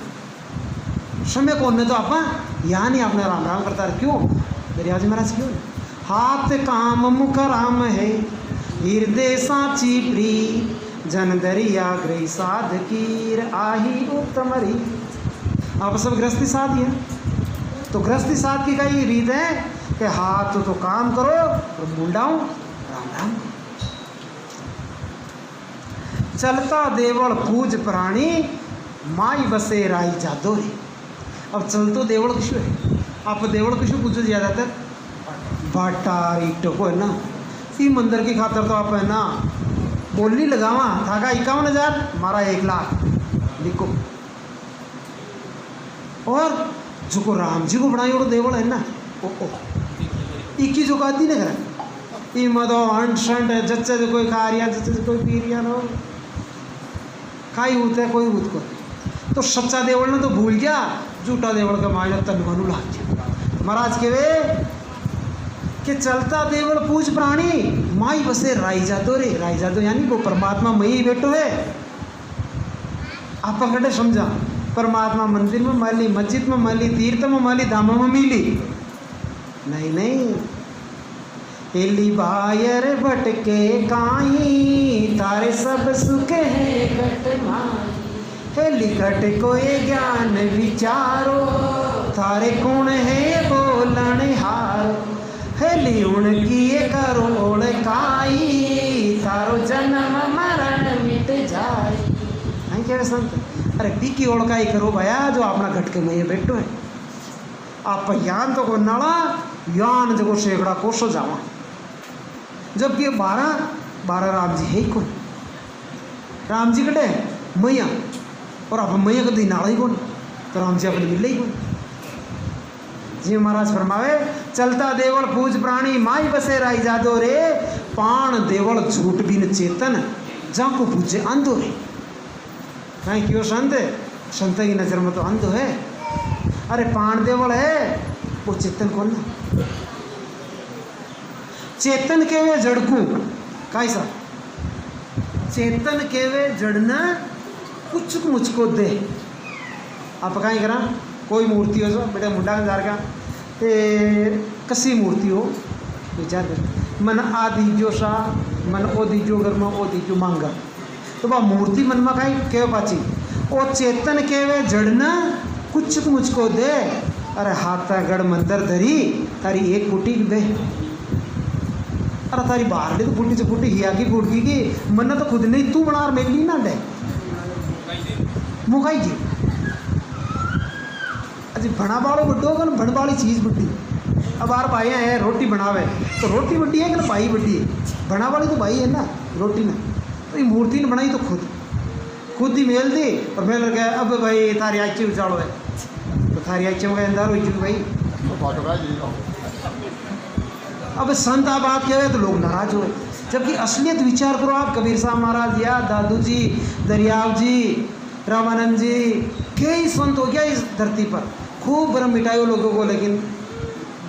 समय को ने तो आप यहाँ नहीं आपने राम राम करता है। क्यों दरियाजी महाराज क्यों? हाथ काम मुख राम है, हृदय साची प्री, जन दरिया ग्रही साध कीर आही उत्तम री। आप सब गृहस्थी साध है, तो गृहस्थी साध की कई रीत है कि हाथ तो काम करो और मुंडाऊं राम राम। चलता देवल पूज प्राणी, माई बसे राई जादो रे। अब चल तो देवल किशु है, आप देवल किशु पूजो ज़्यादातर बाटा ईटो को है ना। सी मंदिर की खातर तो आप है ना बोली लगावा था का 51,000 मारा 1 लाख लिखो। और जो को राम जी को बनाई और देवल है ना ओ इक्की जो गाती ना करा ई मदो अंट शंट जच्चे जो कोई कारिया जच्चे जो कोई पीरिया नो काई होता है कोई उत को। तो सच्चा देवल ने तो भूल गया, झूठा देवल का मायने तन मनु लाग गया। महाराज के वे कि चलता देवल पूज प्राणी, माई बसे राई जादो रे। राई जादो यानी वो परमात्मा मई बैठो है। आप कटे समझा, परमात्मा मंदिर में माली, मस्जिद में माली, तीर्थ में माली, धाम में मिली नहीं नहीं। एली बायर भटके काई, तारे सब सुख है घट माई। हेली घट कोई ज्ञान विचारो, थारे कौन है बोलन हारो। हेली उनकी करो ओढ़ काई, तारो जन्म मरण मिट जाए। नहीं कह रहे संत, अरे पी की ओढ़ काई करो भया जो अपना घटके में बैठो है। आप यान तो को नाला यान जो शेकड़ा कोसो जावा, जबकि 12 राम जी है कौन? राम जी कटे मैया, और आप मैया कभी नाला ही कौन, तो राम जी अपने मिले ही कौन। जी महाराज फरमावे चलता देवल पूज प्राणी, माई बसे राई जादो रे। पाण देवल झूठ बिन चेतन, जाको पूजे अंधो रे। कहीं क्यों संत? संत की नजर में तो अंधो है। अरे पाण देवल है वो चेतन कौन ना? चेतन के वे जड़कू कैसा? चेतन के वे जड़ना कुछ मुझको दे। आप कहीं करा कोई मूर्ति हो जो बेटा मुंडा हजार का कसी मूर्ति हो विचार कर, मन आ दीजो सा मन ओ दीजो घर में ओ दीजो मांगा, तो वह मूर्ति मन में कहीं के पाची ओ चेतन के वे जड़ना कुछ मुझको दे। अरे हाथा गढ़ मंदिर धरी तारी एक फुटी दे। अरे तारी बाहर तो फुटी से फुटी हिया की फुटकी की मन तो खुद नहीं तू बना मेली ना दे मुकाई जी। अजी भना वालों बुड्ढो कन भण वाली चीज़ बुड्ढी। अब आर भाई है रोटी बनावे तो रोटी बड्डी है कि भाई बड्डी है? भना वाली तो भाई है ना रोटी ना। तो ये मूर्ति ने बनाई तो खुद ही मेल दी और मेल गया। अब भाई थारी आची उचाड़ो है तो थारी आची में अंदर हो चुकी भाई। अब संत आप बात कह रहे तो लोग नाराज हो, जबकि असलियत विचार करो आप। कबीर साहब महाराज या दादू जी, दरियाव जी, रामानंद जी, कई संत हो गया इस धरती पर, खूब भ्रम मिटायो लोगों को। लेकिन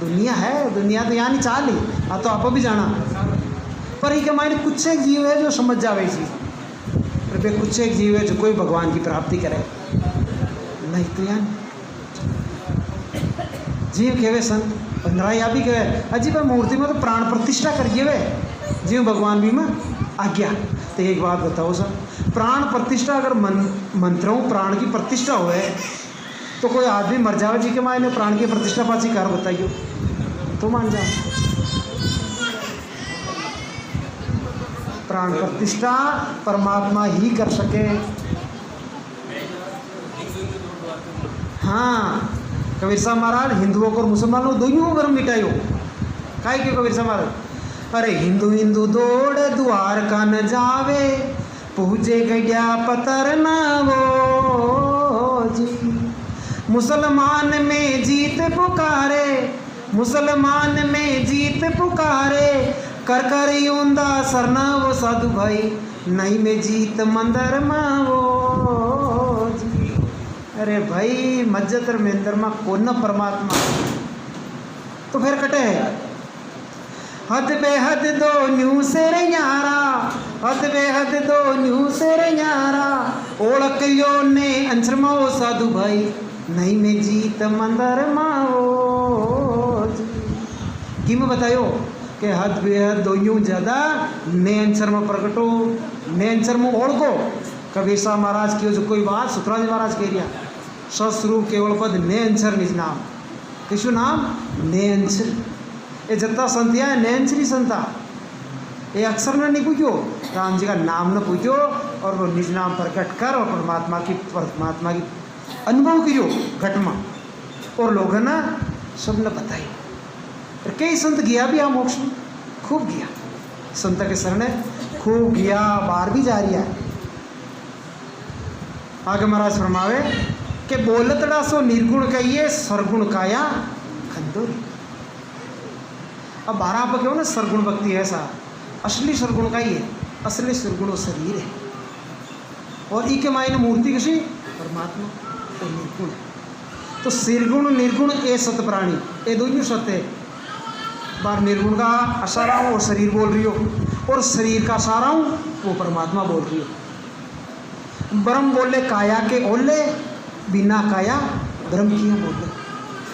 दुनिया है, दुनिया तो यहाँ नहीं चाल ही आ तो आप भी जाना। पर ये मायने कुछ एक जीव है जो समझ जावे इसी, पर कुछ एक जीव है जो कोई भगवान की प्राप्ति करे नहीं। तो यार जीव कहवे संत पंद्रह भी कहे अजी पर मूर्ति में तो प्राण प्रतिष्ठा करिए वे जीव भगवान भी में आज्ञा। तो एक बात बताओ सर, प्राण प्रतिष्ठा अगर मंत्रों प्राण की प्रतिष्ठा हो तो कोई आदमी मर जावे जी के मायने प्राण की प्रतिष्ठा पाची कार बताइयो तो मान जाओ। प्राण प्रतिष्ठा परमात्मा ही कर सके। हाँ कबीर साहब महाराज हिंदुओं को और मुसलमानों दोनों को गर्म मिटाई हो काय क्यों कबीर साहब महाराज? अरे हिंदू हिंदू दौड़ द्वार का न जावे, पूजे गया पतर न वो जी। मुसलमान में जीत पुकारे, मुसलमान में जीत पुकारे, कर कर यूंदा सरना वो साधु भाई, नहीं में जीत मंदर माँ वो जी। अरे भाई मज्जतर मेंदर माँ कौन न परमात्मा तो फिर कटे है। हद बेहद दो न्यू से रे यारा, हद बेहद दो न्यू से रे यारा, ओढ़ कलियो ने अंशरमा वो साधु भाई, नहीं में जीत मंदर माओ कि मैं बतायो कि हद बेहद दोयों ज़्यादा ने अंसर में प्रकटो ने अंसर में ओढ़ को कबीर साहब महाराज की जो कोई बात सुखराज महाराज कह रिया सस्वरूप केवल पद ने अंसर निज नाम किशु नाम ने अंसर ये जत्ता संतिया है ने अंसरी संता ये अक्षर न नहीं पूछो राम जी का नाम न पूछो और वो निज नाम प्रकट कर और परमात्मा की अनुभव कीजियो घटमा और लोग ना सब ने बताई और कई संत गया भी आ मोक्ष में खूब गया संत के शरण खूब गया बाहर भी जा रही है। आगे महाराज फरमावे कि बोलतड़ा सो निर्गुण कहिए सरगुण काया खंदोरी। अब बारह आप क्यों ना सरगुण भक्ति ऐसा असली सरगुण का ही है असली सरगुण शरीर है और ई के मायने मूर्ति किसी परमात्मा तो निर्गुण है। तो सिरगुण निर्गुण ए सत प्राणी ए दोनों सत्य है। बार निर्गुण का असारा हूँ और शरीर बोल रही हो और शरीर का असारा हूँ वो परमात्मा बोल रही हो। ब्रह्म बोले काया के ओले बिना काया ब्रह्म की बोले।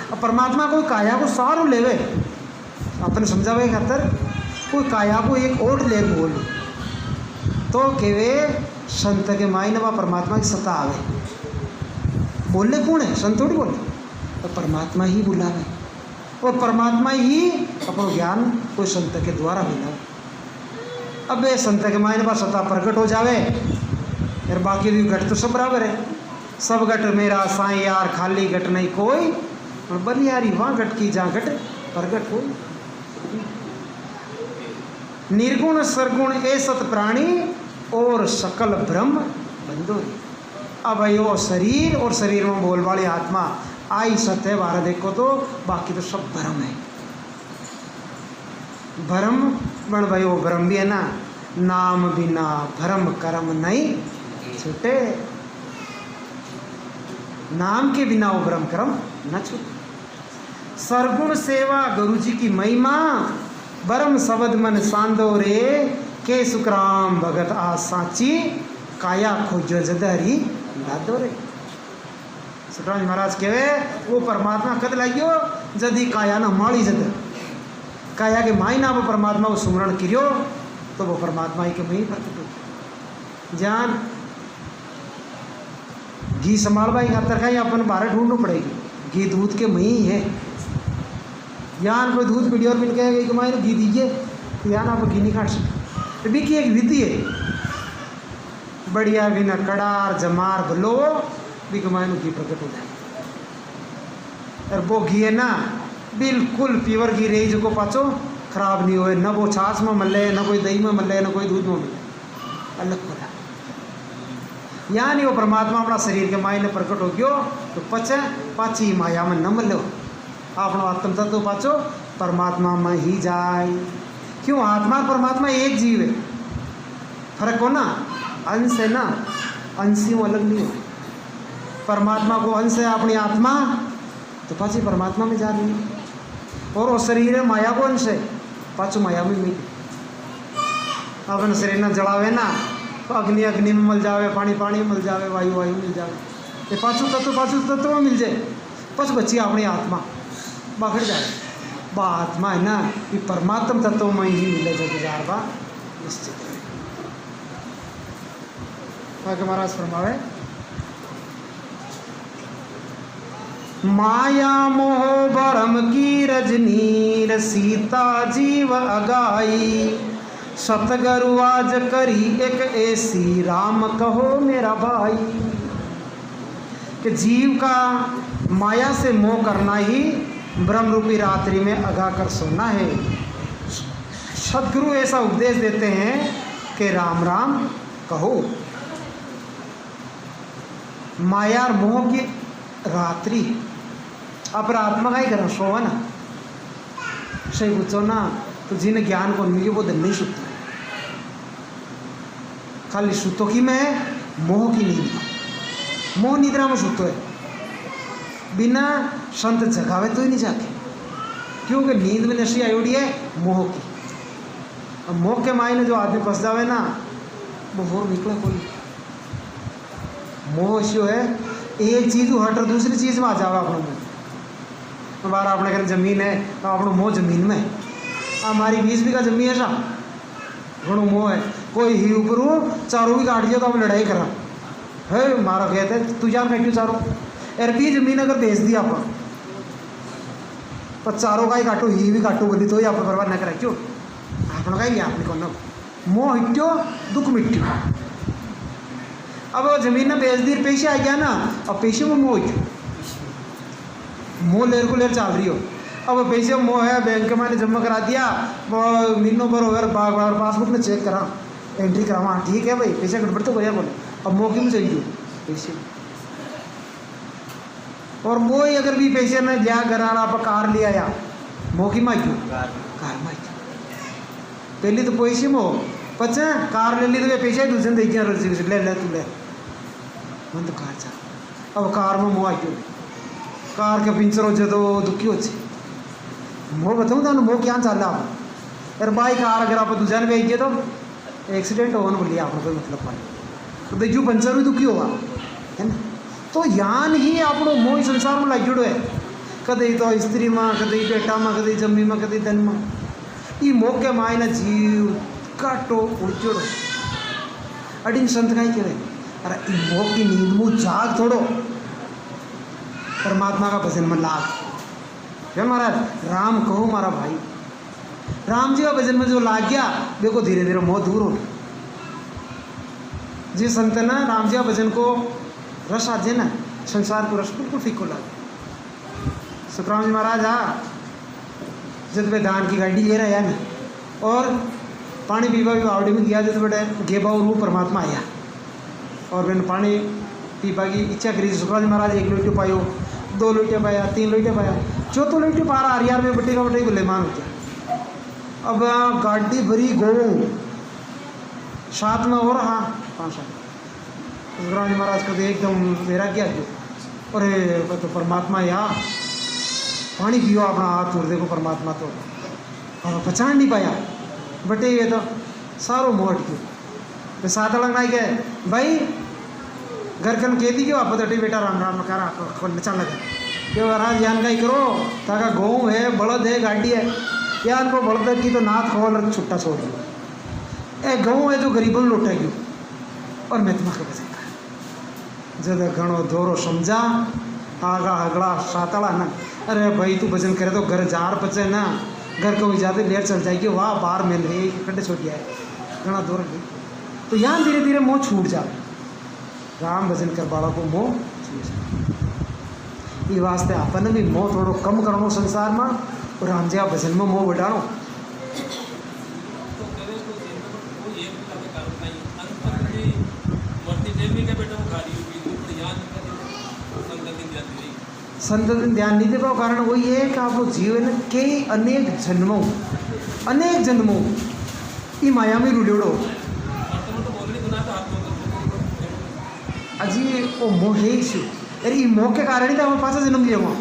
अब परमात्मा कोई काया को सारू लेवे अपने समझावे खातर कोई काया को एक ओढ़ ले बोल तो केवे संत के मायने व परमात्मा की सत्ता आवे। बोलने कौन है संत थोड़ी बोले तो परमात्मा ही बुलावे और परमात्मा ही अपना ज्ञान कोई संत के द्वारा मिला। अब ये संत के मायने पर सत्ता प्रकट हो जावे यार बाकी भी घट तो सब बराबर है सब घट मेरा साईं यार खाली घट नहीं कोई और बलियारी वहाँ घट की जहाँ घट प्रकट हो। निर्गुण सरगुण ए सत प्राणी और सकल ब्रह्म बंदोरी। अब यो शरीर और शरीर में बोल वाली आत्मा आई सत्य बारह देखो तो बाकी तो सब भ्रम है। भ्रम बन भाई वो भ्रम भी है ना नाम बिना भ्रम कर्म नहीं छूटे नाम के बिना वो भ्रम कर्म न छूटे। सरगुण सेवा गुरु जी की महिमा बरम शब्द मन सांदो रे के सुखराम भगत आ साची काया खोजो जदहरी लादो रे। सुखराम महाराज कहे वो परमात्मा कद लाइयो जदी काया ना माड़ी जद काया के मायना वो परमात्मा को सुमरण करियो तो वो परमात्मा ही के मही प्रकट हो। जान घी संभाल भाई खातर खाई अपन बाहर ढूंढना पड़ेगी घी दूध के मही है। यान कोई दूध पीढ़ी और मिल गया कि मायने घी दीजिए तो यान आप घी नहीं काट सकते भी की एक विधि है बढ़िया बिना कड़ार जमार भलो भी कमायन घी प्रकट हो जाए और वो घी है ना बिल्कुल प्योर घी रही जो को पाचो खराब नहीं होए न वो छाछ में मले न कोई दही में मले न कोई दूध में मिले अलग खोला यानी वो परमात्मा अपना शरीर के मायने प्रकट हो गयो तो पचे पाची माया में न मलो अपना आत्म तत्व पाचो परमात्मा में ही जाए। क्यों आत्मा परमात्मा एक जीव है फर्क हो ना अंश है ना अंशियों अलग नहीं हो। परमात्मा को अंश है अपनी आत्मा तो पाची परमात्मा में जा रही है और वो शरीर है माया को अंश है पाचो माया में मिल अपन शरीर ना जलावे ना तो अग्नि अग्नि में मिल जावे पानी पानी में मिल जावे वायु वायु मिल जावे ये पाचो तत्व में मिल जाए पच बच्ची अपनी आत्मा बाहर जाए बा आत्मा है ना कि परमात्म तत्व में ही मिले जब जार बा निश्चित है। महाराज फरमावे माया मोह भरम की रजनी सीता जीव अगाई सतगुरु आज करी एक ऐसी राम कहो मेरा भाई कि जीव का माया से मोह करना ही ब्रह्म रूपी रात्रि में अगा कर सोना है। सदगुरु ऐसा उपदेश देते हैं कि राम राम कहो। माया और मोह की रात्रि अब आत्मा का ही करना सोवा ना सही पूछो ना तो जिन्हें ज्ञान को मिले वो दिन नहीं सुनता खाली सुतो की मैं मोह की नींद मोह निद्रा में सुतो है बिना संत जगावे तो ही नहीं जाके क्योंकि नींद में नशी आयोडी है मोह की। अब मोह के मायने जो आदमी फंस जावे ना वो और निकला कोई मोह इसो है एक चीज़ हट दूसरी चीज़ में आ जाओ अपना मुँह। हमारा अपने घर जमीन है तो अपना मोह जमीन में हमारी 20 बीघा जमीन है सा घणो मोह है। कोई ही ऊपर चारों भी काट दिया तो हम लड़ाई करा है मारा कहते तू जान काटू चारों यार 20 जमीन अगर बेच दी आप पर चारों का ही काटो ही भी काटो बोली तो ही आप बर्बाद ना करा क्यों अपना का ही आपने कौन मोह हिट्यो दुख मिट्यो। अब वो जमीन ने बेच दी पैसे आ गया ना अब पैसे में मोह हिट्यो मोह लेर को लेर चल रही हो। अब पैसे मोह है बैंक में जमा करा दिया वो महीनों पर अगर बार पासबुक में चेक करा एंट्री करावा ठीक है भाई पैसे गड़बड़ तो भैया बोले अब मोह की में चाहिए पैसे और मोह ही अगर भी पैसे ने लिया घर आप कार लिया या मोह की माइक्यू कार माइक्यू पहली तो पैसे मोह पचा कार ले ली तो पैसे ही दूसरे देखिए ले ले तू ले मन तो कार चल अब कार में मोह आक्यू कार के पिंचर हो तो दुखी हो मोह बताऊँ तो मोह क्या चल रहा यार बाई कार अगर आप दूसरे ने भेजिए तो एक्सीडेंट हो बोलिए आपको कोई मतलब पाए तो देखियो पंचर भी दुखी होगा है ना। तो यान ही आपको मोह संसार में लग जुड़ो है कदे तो स्त्री में कदे बेटा में कदे जमी में कदे धन में ये मोह के मायने जीव काटो उड़जोड़ो अड़ी संत का ही कहे अरे मोह की नींद मुँह जाग थोड़ो परमात्मा का भजन में लाग क्या महाराज राम कहो हमारा भाई राम जी का भजन में जो लाग गया देखो धीरे धीरे मोह दूर हो जी संत ना राम जी का भजन को रस आज ना संसार को रस बिल्कुल फीको लागे। सुखराम जी महाराज जब वे धान की गाड़ी ले रहे हैं ना और पानी पीवा भी बावड़ी में गया जब बड़े गेबा और वो परमात्मा आया और मैंने पानी पीपा की इच्छा करी सुखराम जी महाराज 1 लोटे पायो 2 लोटे पाया 3 लोटे पाया 4 लोटे पारा हरियार में बट्टी का बट्टी को लेमान हो गया। अब गाड़ी भरी गो 7 में हो रहा 5 सुखराम जी महाराज को एकदम मेरा क्या क्यों अरे तो परमात्मा यहाँ पानी पियो अपना हाथ तोड़ देखो परमात्मा तो पहचान नहीं पाया बटे ये तो सारो मोट क्यों तो साथ लगना है क्या भाई घर कन कह दी क्यों आप बटे बेटा राम राम करा नचा लगा क्यों महाराज यान का ही करो ताका गेहूँ है बलद है गाड़ी है यान को बलद की तो नाथ खोल छुट्टा छोड़ दो ए गेहूँ है जो गरीबों में लौटा क्यों और मैं तुम्हारा भजन कर जब घणो दोरो समझा आगा अगला सातला ना अरे भाई तू भजन करे तो घर जार बचे ना घर को भी ज़्यादा लेर चल जाएगी वाह बाहर मिल रही कंडे छोड़ दिया है घना दूर तो यहाँ धीरे धीरे मोह छूट जाए राम भजन कर बाला को मोह छूट जाए ये वास्ते अपन भी मोह थोड़ो कम करो संसार में और राम जी भजन में मोह बढ़ाओ। संतति ध्यान नहीं दे पाओ कारण वही है कि आप जीवन के अनेक जन्मों ई माया में रुड़ो अजी वो मोह अरे ये मोह के कारण ही तो हमें 5 जन्म लिया वहाँ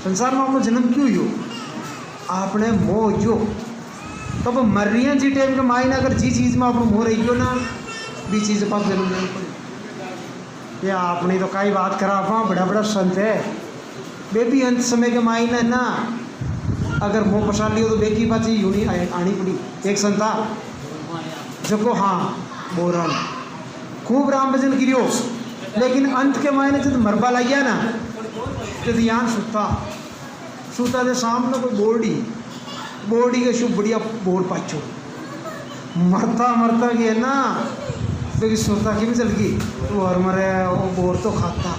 संसार में आपको जन्म क्यों हो आपने मोह जो तब तो मर रही हैं जी टाइम के मायने अगर जी चीज़ में आपको मोह रही हो ना भी चीज़ 5 जन्म लेना पड़े या आपने तो कई बात करा आप बड़ा बड़ा संत है बेबी अंत समय के मायने ना अगर मोह पछा लियो तो बेकी पाची यूनी आनी पड़ी एक संता जको हाँ बोरन खूब राम भजन करियो लेकिन अंत के मायने जब मरबा लग गया ना जब यहाँ सूता के सामने कोई बोर्डी के शुभ बढ़िया बोर पाचो मरता गया ना तो सोता कि भी चल गई तो हर मरे वो बोर तो खाता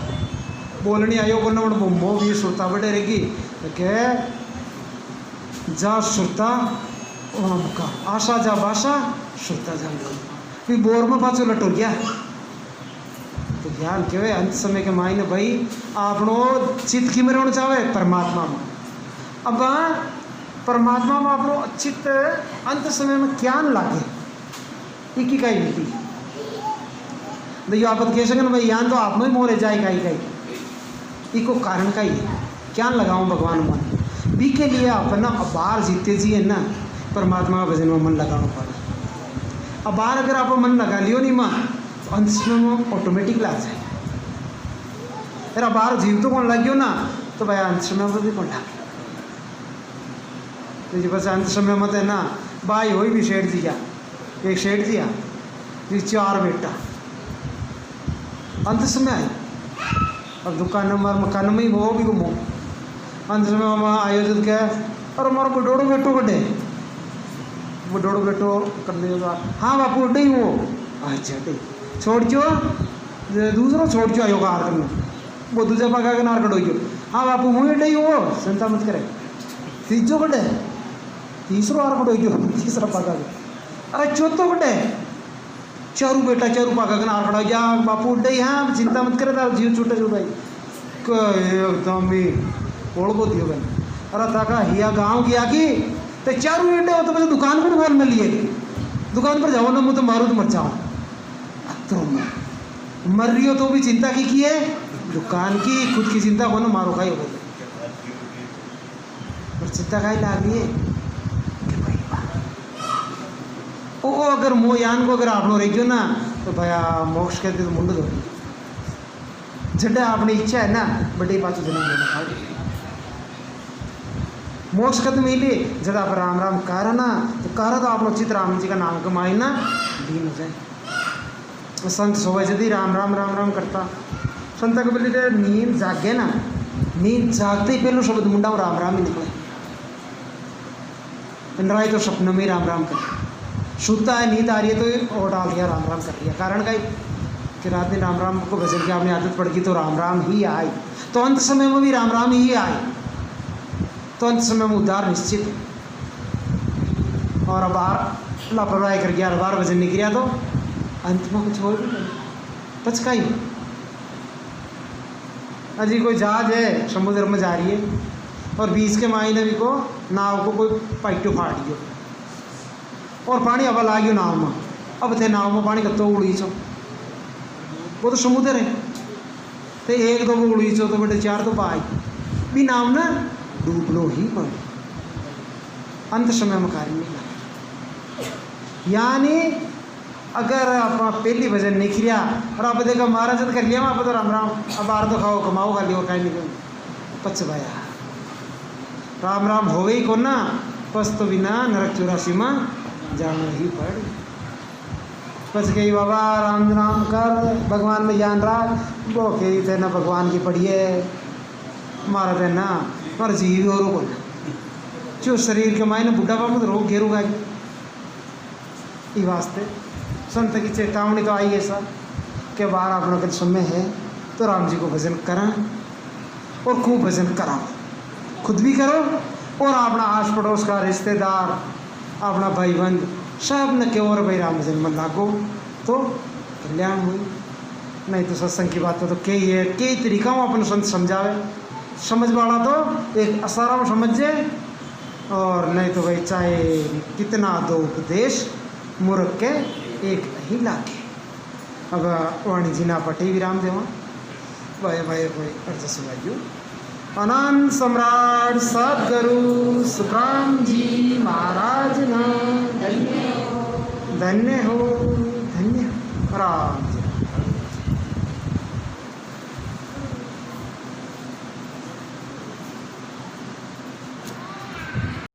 बोलनी आयो बोलना वो मोह भी सुरता बटे रहेगी तो कह जा सुरता का आशा जा बाशा सुरता जा फिर बोर में पाचो लटो गया तो ध्यान के अंत समय के मायने भाई आपनो चित्त की में रहना चाहे परमात्मा में अब परमात्मा में आपनो चित्त अंत समय में क्या न लागे एक ही कहीं मिलती देखियो आप कह सकें भाई यहाँ तो आप में ही मोरे जाए कहीं इको कारण का ही है क्या लगाऊं भगवान मन बी के लिए अपना बाहर जीते जी है ना परमात्मा का भजन में मन लगाना पड़ा। अब बाहर अगर आप मन लगा लियो नहीं माँ तो अंत में वो ऑटोमेटिक ला जाए तेरा बाहर जीव तो कौन लग गयो ना, तो भाई अंत समय में भी कौन लग गया। बस अंत समय मत है ना, भाई हो भी शेठ दिया, एक शेठ दिया जी 4 बेटा, अंत समय आई। अब दुकान नंबर मकान में ही वो भी घूमो, अंत समय हम आयोजित क्या और हमारा बुढ़ोड़ो बेटो कटे, बुढ़ोड़ो बेटो करने का, हाँ बापू उठे ही वो, अच्छा ठीक छोड़ क्यों दूसरा छोड़ क्यों आयो कार करना, वो दूसरा पका के नार कटो क्यों, हाँ बापू मुँह उठे ही वो चिंता मत करे, तीसरो कटे तीसरो आर कटो क्यों, तीसरा पका के, अरे चौथो कटे चारू बेटा चारू पाका के नार कटा, या बापू उठे ही, हाँ चिंता मत करे, तार जीव छूटे छूटा एकदम भी ओढ़ को दियो बन, अरे ताका हिया गाँव की आकी तो चारू बेटे हो तो मुझे दुकान पर बोल में लिए, दुकान पर जाओ ना मुँह तो मारो तो मर जाओ, मर रही हो तो भी चिंता की है दुकान की, खुद की चिंता को ना मारो खाई हो, पर चिंता खाई लाग रही है ओ अगर मोयान को अगर आप लोग रह ना तो भैया मोक्ष कहते तो मुंड दो झंडा अपनी इच्छा है ना बड़ी बात जन्म लेना खाओ मोक्ष कद मिली जब आप राम राम कहा ना तो कहा तो आप लोग चित राम जी का नाम कमाई ना दीन हो जाए। संत सोवे यदि राम राम राम राम करता संत को बोले नींद जागे ना, नींद जागते ही पहले शब्द मुंडा राम राम ही निकले, राय तो सपनों में राम राम कर सुनता है, नींद आ रही है तो और डाल दिया राम राम कर लिया, कारण का कि रात में राम राम को भजन की आपने आदत पड़ गई तो राम राम ही आई, तो अंत समय में भी राम राम ही आए, तो अंत समय में उद्धार निश्चित है। और अब लापरवाही कर गया, बार भजन नहीं किया तो अंत में कुछ और भी नहीं पचका ही। अजी कोई जहाज है समुद्र में जा रही है और बीच के मायने भी को नाव को कोई पाइटो फाड़ दियो और पानी अब ला गयो नाव में, अब थे नाव में पानी कत्तो उड़ीचो, वो तो समुद्र है तो एक दो उड़ीचो तो बेटे 4 तो पाई भी नाव ना डूबनो ही पड़े, अंत समय में कार्य नहीं लगा। यानी अगर आप पहली भजन नहीं किया और आप देखा महाराज कर लिया आप तो राम राम अब बाहर तो खाओ कमाओ खाली और कहीं नहीं पच भाया राम राम हो गई को ना बस तो बिना नरक 84 में जाना ही पड़ बस गई बाबा राम राम कर भगवान में जान रहा वो कही थे ना भगवान की पढ़िए मारा थे ना पर जीव और को जो शरीर के मायने बुढ़ापा में रोग घेरू गए ये वास्ते संत की चेतावनी तो आई है सर कि बाहर अपना कल समय है तो राम जी को भजन करा और खूब भजन कराओ, खुद भी करो और अपना आस पड़ोस का रिश्तेदार अपना भाई बंद सब न के और भाई राम भजन में लागो तो कल्याण हुई। नहीं तो सत्संग की बात तो कई है, कई तरीका में अपन संत समझावे, समझ वाला तो एक असारा में समझे और नहीं तो भाई चाहे कितना दो उपदेश मूर्ख के एक ही लागे। अब वाणी जी ना पटे विराम देवा भाई भाई भाई अर्ज सुनाइयो। अनंत सम्राट सदगुरु सुखराम जी महाराज ना धन्य हो धन्य राम जी।